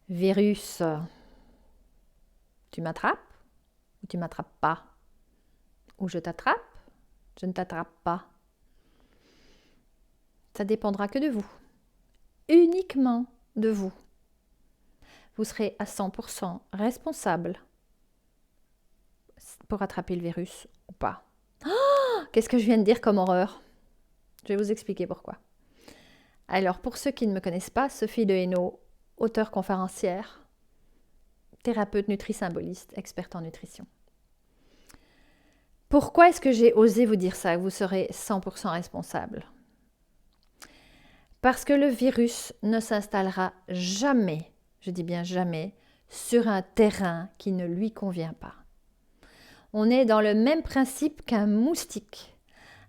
Virus, tu m'attrapes ou tu m'attrapes pas? Ou je t'attrape, je ne t'attrape pas. Ça dépendra que de vous, uniquement de vous. Vous serez à 100% responsable pour attraper le virus ou pas. Qu'est-ce que je viens de dire comme horreur? Je vais vous expliquer pourquoi. Alors, pour ceux qui ne me connaissent pas, Sophie Dehaenaut, auteure conférencière, thérapeute nutrisymboliste, experte en nutrition. Pourquoi est-ce que j'ai osé vous dire ça? Vous serez 100% responsable. Parce que le virus ne s'installera jamais, je dis bien jamais, sur un terrain qui ne lui convient pas. On est dans le même principe qu'un moustique.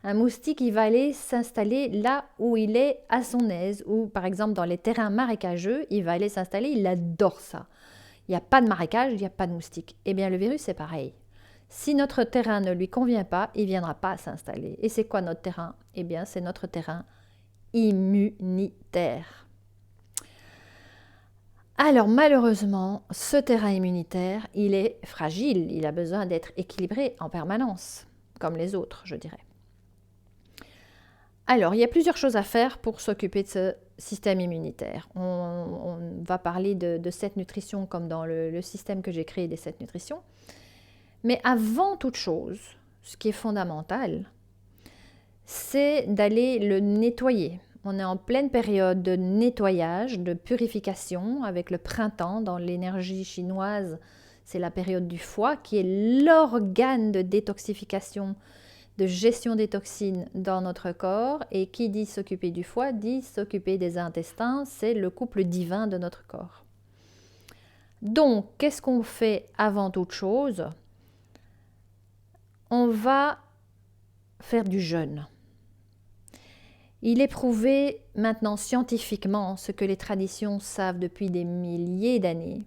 Un moustique, il va aller s'installer là où il est à son aise, ou par exemple dans les terrains marécageux, il va aller s'installer, il adore ça. Il n'y a pas de marécage, il n'y a pas de moustique. Eh bien, le virus, c'est pareil. Si notre terrain ne lui convient pas, il ne viendra pas s'installer. Et c'est quoi notre terrain? Eh bien, c'est notre terrain immunitaire. Alors malheureusement, ce terrain immunitaire, il est fragile, il a besoin d'être équilibré en permanence, comme les autres, je dirais. Alors, il y a plusieurs choses à faire pour s'occuper de ce système immunitaire. On va parler de 7 nutritions comme dans le système que j'ai créé des 7 nutritions. Mais avant toute chose, ce qui est fondamental, c'est d'aller le nettoyer. On est en pleine période de nettoyage, de purification avec le printemps. Dans l'énergie chinoise, c'est la période du foie qui est l'organe de détoxification, de gestion des toxines dans notre corps. Et qui dit s'occuper du foie, dit s'occuper des intestins. C'est le couple divin de notre corps. Donc, qu'est-ce qu'on fait avant toute chose? On va faire du jeûne. Il est prouvé maintenant scientifiquement ce que les traditions savent depuis des milliers d'années,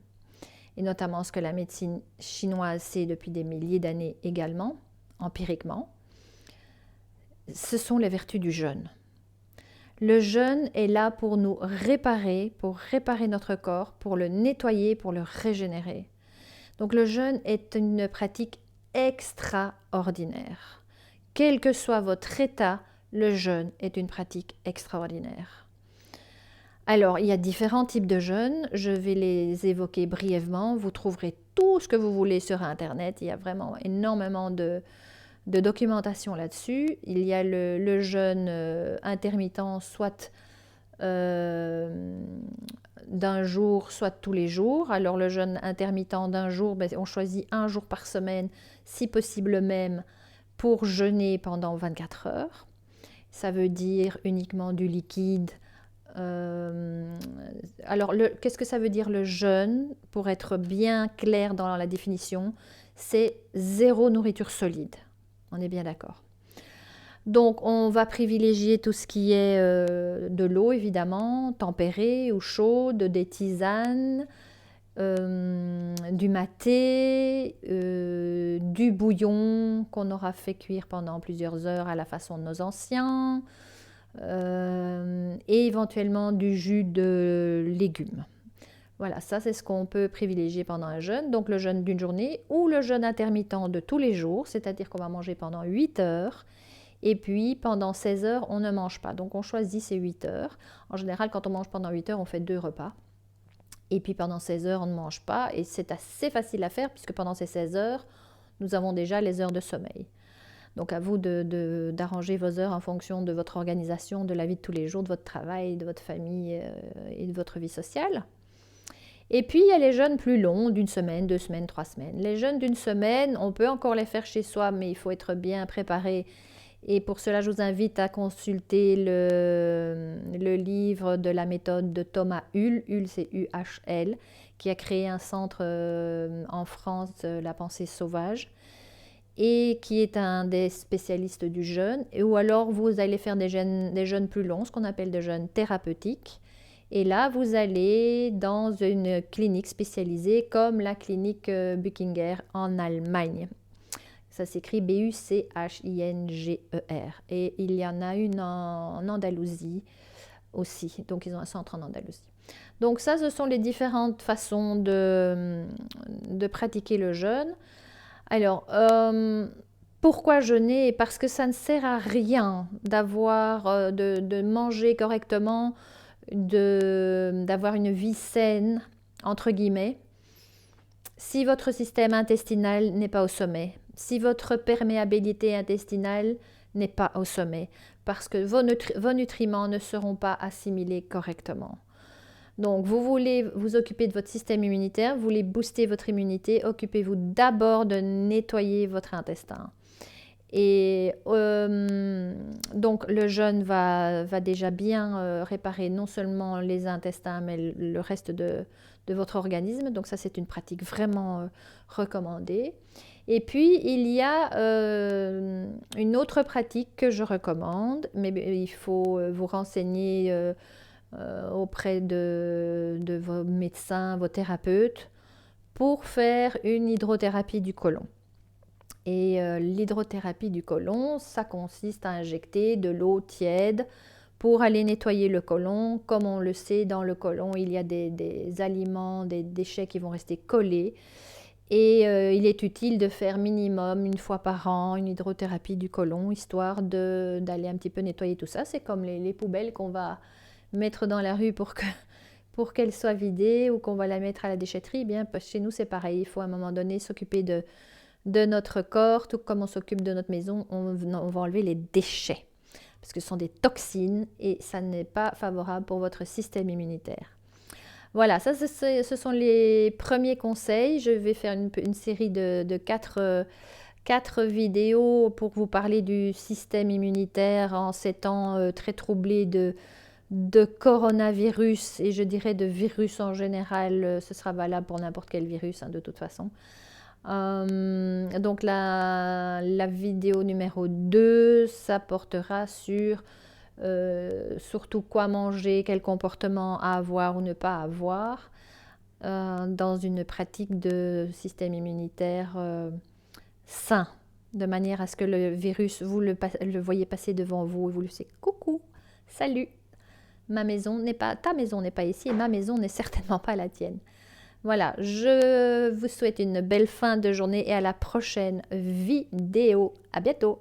et notamment ce que la médecine chinoise sait depuis des milliers d'années également, empiriquement, ce sont les vertus du jeûne. Le jeûne est là pour nous réparer, pour réparer notre corps, pour le nettoyer, pour le régénérer. Donc le jeûne est une pratique extraordinaire. Quel que soit votre état, le jeûne est une pratique extraordinaire. Alors, il y a différents types de jeûnes. Je vais les évoquer brièvement. Vous trouverez tout ce que vous voulez sur Internet. Il y a vraiment énormément de documentation là-dessus. Il y a le jeûne intermittent, soit d'un jour, soit tous les jours. Alors, le jeûne intermittent d'un jour, on choisit un jour par semaine, si possible même, pour jeûner pendant 24 heures. Ça veut dire uniquement du liquide. Alors, qu'est-ce que ça veut dire le jeûne? Pour être bien clair dans la définition, c'est 0 nourriture solide. On est bien d'accord. Donc, on va privilégier tout ce qui est de l'eau, évidemment, tempérée ou chaude, des tisanes, du maté, du bouillon qu'on aura fait cuire pendant plusieurs heures à la façon de nos anciens, et éventuellement du jus de légumes. Voilà, ça c'est ce qu'on peut privilégier pendant un jeûne, donc le jeûne d'une journée ou le jeûne intermittent de tous les jours, c'est-à-dire qu'on va manger pendant 8 heures et puis pendant 16 heures on ne mange pas, donc on choisit ces 8 heures. En général quand on mange pendant 8 heures on fait 2 repas. Et puis pendant 16 heures, on ne mange pas. Et c'est assez facile à faire puisque pendant ces 16 heures, nous avons déjà les heures de sommeil. Donc à vous d'arranger vos heures en fonction de votre organisation, de la vie de tous les jours, de votre travail, de votre famille et de votre vie sociale. Et puis il y a les jeûnes plus longs, d'une semaine, 2 semaines, 3 semaines. Les jeûnes d'une semaine, on peut encore les faire chez soi, mais il faut être bien préparé. Et pour cela, je vous invite à consulter le livre de la méthode de Thomas Hull, Hull c'est U-H-L, qui a créé un centre en France, La Pensée Sauvage, et qui est un des spécialistes du jeûne. Ou alors, vous allez faire des jeûnes plus longs, ce qu'on appelle des jeûnes thérapeutiques. Et là, vous allez dans une clinique spécialisée comme la clinique Buchinger en Allemagne. Ça s'écrit B-U-C-H-I-N-G-E-R. Et il y en a une en Andalousie, aussi. Donc, ils ont un centre en Andalousie. Donc, ça, ce sont les différentes façons de pratiquer le jeûne. Alors, pourquoi jeûner? Parce que ça ne sert à rien d'avoir, de manger correctement, d'avoir une vie saine, entre guillemets, si votre système intestinal n'est pas au sommet, si votre perméabilité intestinale n'est pas au sommet, parce que vos nutriments ne seront pas assimilés correctement. Donc, vous voulez vous occuper de votre système immunitaire, vous voulez booster votre immunité, occupez-vous d'abord de nettoyer votre intestin. Et donc, le jeûne va déjà bien réparer non seulement les intestins, mais le reste de votre organisme. Donc, ça, c'est une pratique vraiment recommandée. Et puis, il y a une autre pratique que je recommande, mais il faut vous renseigner auprès de vos médecins, vos thérapeutes, pour faire une hydrothérapie du côlon. Et l'hydrothérapie du côlon, ça consiste à injecter de l'eau tiède pour aller nettoyer le côlon. Comme on le sait, dans le côlon, il y a des aliments, des déchets qui vont rester collés. Et il est utile de faire minimum une fois par an une hydrothérapie du côlon, histoire d'aller un petit peu nettoyer tout ça. C'est comme les poubelles qu'on va mettre dans la rue pour qu'elle soit vidée ou qu'on va la mettre à la déchetterie. Bien, chez nous, c'est pareil. Il faut à un moment donné s'occuper de notre corps, tout comme on s'occupe de notre maison. On va enlever les déchets parce que ce sont des toxines et ça n'est pas favorable pour votre système immunitaire. Voilà, ça, ce sont les premiers conseils. Je vais faire une série de 4 vidéos pour vous parler du système immunitaire en ces temps très troublés de coronavirus, et je dirais de virus en général. Ce sera valable pour n'importe quel virus, de toute façon. Donc la vidéo numéro 2, ça portera sur surtout quoi manger, quel comportement à avoir ou ne pas avoir dans une pratique de système immunitaire sain, de manière à ce que le virus, vous le voyez passer devant vous et vous lui dites coucou, salut, ta maison n'est pas ici et ma maison n'est certainement pas la tienne. Voilà, je vous souhaite une belle fin de journée et à la prochaine vidéo. À bientôt!